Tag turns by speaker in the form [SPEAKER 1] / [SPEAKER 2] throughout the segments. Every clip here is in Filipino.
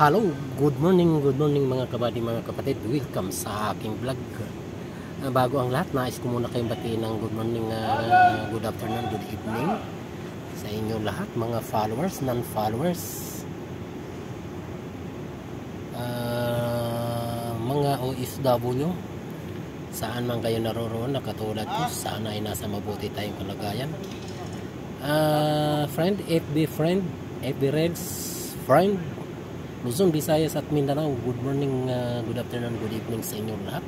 [SPEAKER 1] Hello, good morning mga kabady, mga kapatid. Welcome sa aking vlog. Bago ang lahat, nais ko muna kayong batiin ng good morning, good afternoon, good evening sa inyo lahat, mga followers, non-followers, mga OFW, saan man kayo naroroon na katulad ko. Sana ay nasa mabuti tayong kalagayan. FB Reds friend, Luzon, Visayas at Mindanao, good morning, good afternoon, good evening sa inyo lahat.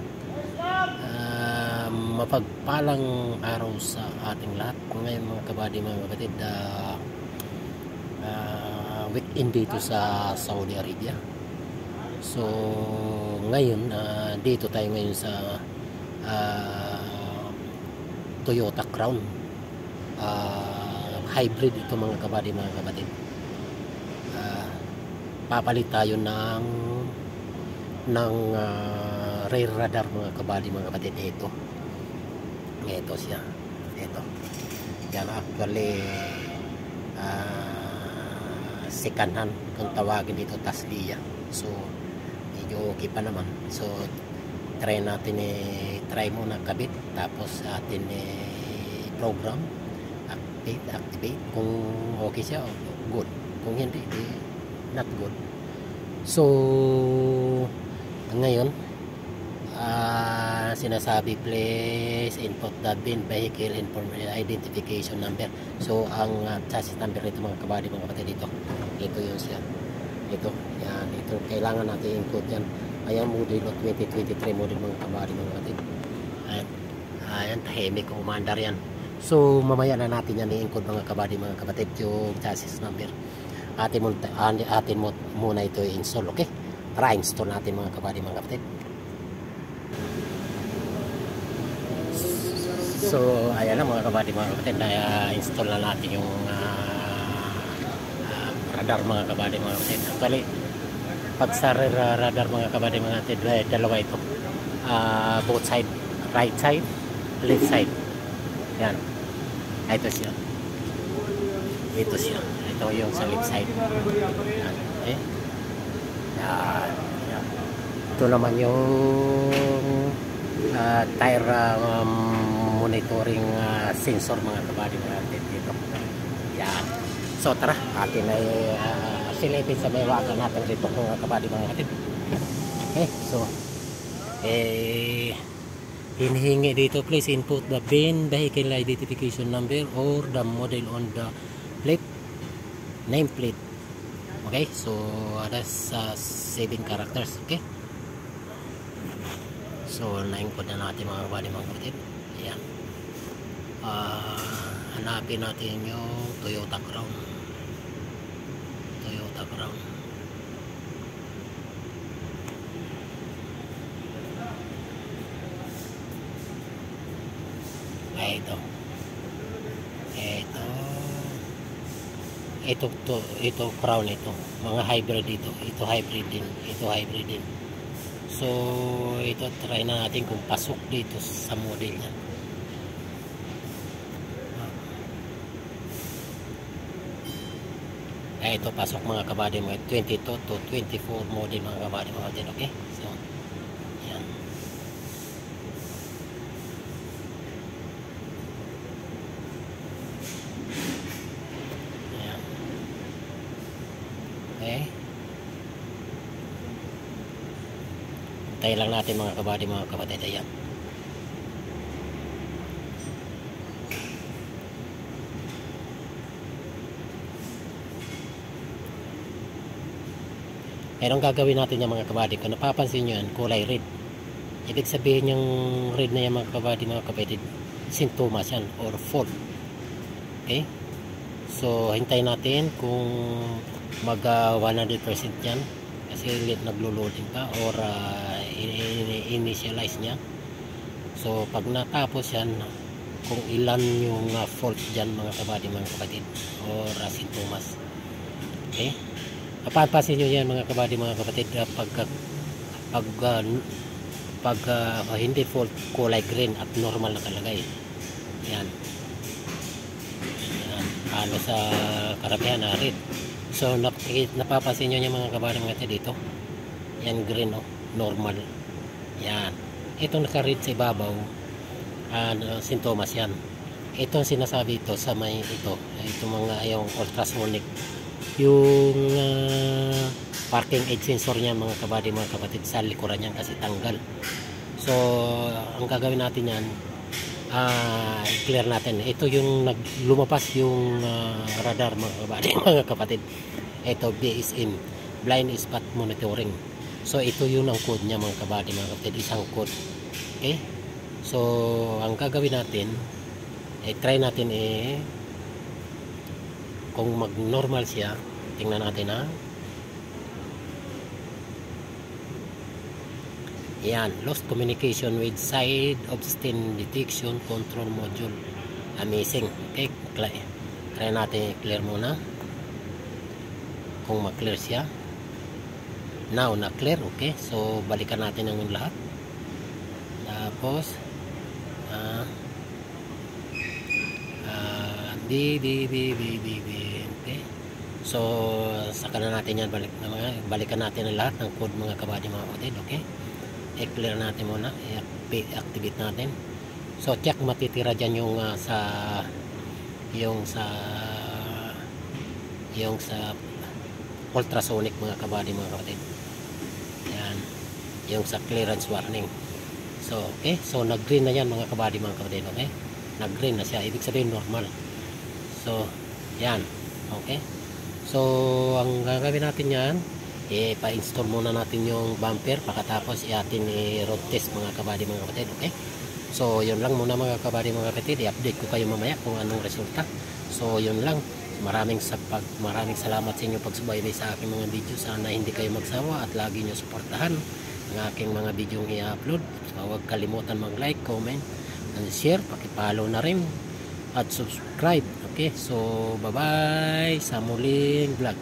[SPEAKER 1] Mapagpalang araw sa ating lahat. Ngayon mga kabady, mga kapatid, weekend dito sa Saudi Arabia. So ngayon, dito tayo ngayon sa Toyota Crown. Hybrid ito mga kabady, mga kapatid. Papalit tayo ng rear radar mga kabady, mga kapatid. Ito siya, ito yan, actually second hand kung tawagin dito, Taslia. So medyo okay pa naman. So try muna kabit, tapos atin program, activate. Kung okay siya, good. Kung hindi, not good. So ngayon, sinasabi please input the VIN vehicle identification number. So ang chassis number nito mga kabady, mga kapatid, ito yun siya. Ito kailangan natin input yan. Ayan, model 2023 model mga kabady, mga kapatid. Ayan, tahimik, umandar yan. So mamaya na natin yan i-encode mga kabady, mga kapatid, yung chassis number. Atin muna ito i-install, okay? Tara, install natin mga kabady, mga kapatid. So ayan na mga kabady, mga kapatid, install na natin yung radar mga kabady, mga kapatid. Actually, pag sa radar mga kabady, mga kapatid, dalawa ito, both side, right side, left side. Yan, ito siya, ito yung sa left side. Yan, okay? Yan. Ito naman yung tire monitoring sensor mga kabady, mga kapatid, dito. Yan. So tara, atin ay silipin sa bayawagan natin dito mga kabady, mga kapatid. Okay, so hinihingi dito, please input the VIN vehicle identification number or the model on the plate, nameplate. Okay, so that's 7 characters. Okay, so na-input na natin mga kabady, mga kapatid. Ayan, hanapin natin yung Toyota Crown. Ito Crown, ito mga hybrid, ito hybrid din. So ito, try na natin kung pasok dito sa model niya. Ito pasok mga kabady, mga 22 to 24 model mga kabady, mga kapatid. Okay, so yan. Okay, tayo lang natin mga kabady, mga kapatid. Ayan, mayroong gagawin natin yung mga kabady. Kung napapansin nyo yan, kulay red, ibig sabihin yung red na yan mga kabady, mga kapatid, sintomas yan or fault. Okay, so hintayin natin kung mag 100% yan, kasi naglo-loading pa or initialize niya. So pag natapos yan, kung ilan yung fault dyan mga kabady, mga kapatid, or sintomas. Okay, mapapansin nyo yan mga kabady, mga kapatid, pag hindi fault, kulay green at normal nakalagay. Yan, halos sa karamihan na red. So napapansin nyo yung mga kabady mga kapatid dito. Yan green, oh, normal. Yan. Itong naka-red sa ibabaw, sintomas yan. Ito ang sinasabi ito sa may ito. Ito mga yung ultrasonic. Yung parking aid sensor niya mga kabady mga kapatid sa likuran niyan kasi tanggal. So, ang gagawin natin yan, i-clear natin. Ito yung lumabas yung radar mga kabady mga kapatid. Ito BSM, Blind Spot Monitoring. So ito yun ang code niya mga kabady mga kapatid, isang code. Okay? So ang gagawin natin, try natin kung mag normal siya, tingnan natin yan, lost communication with side obstin detection control module. Amazing. Okay, try natin i-clear muna kung mag-clear siya. Now na clear. Okay, so balikan natin ang lahat. Tapos okay. So saka na natin yan balikan natin ang lahat ng code mga kabady mga kapatid. Okay, i-clear natin muna, i-activate natin. So check matitira dyan yung sa ultrasonic mga kabady mga kapatid. Yan, yung sa clearance warning. So okay, so nag-green na yan mga kabady mga kapatid. Okay, nag-green na siya, ibig sabihin normal. So yan, okay. So ang gagawin natin yan, pa-install muna natin yung bumper, pagkatapos atin i-road test mga kabady mga kapatid. Okay, so yun lang muna mga kabady mga kapatid, i-update ko kayo mamaya kung anong resulta. So yun lang, maraming salamat sa inyo pagsubaybay sa aking mga video. Sana hindi kayo magsawa at lagi nyo suportahan ang aking mga video i-upload. So huwag kalimutan mag-like, comment, and share, paki-follow na rin at subscribe. Okay, so bye bye sa muling vlog.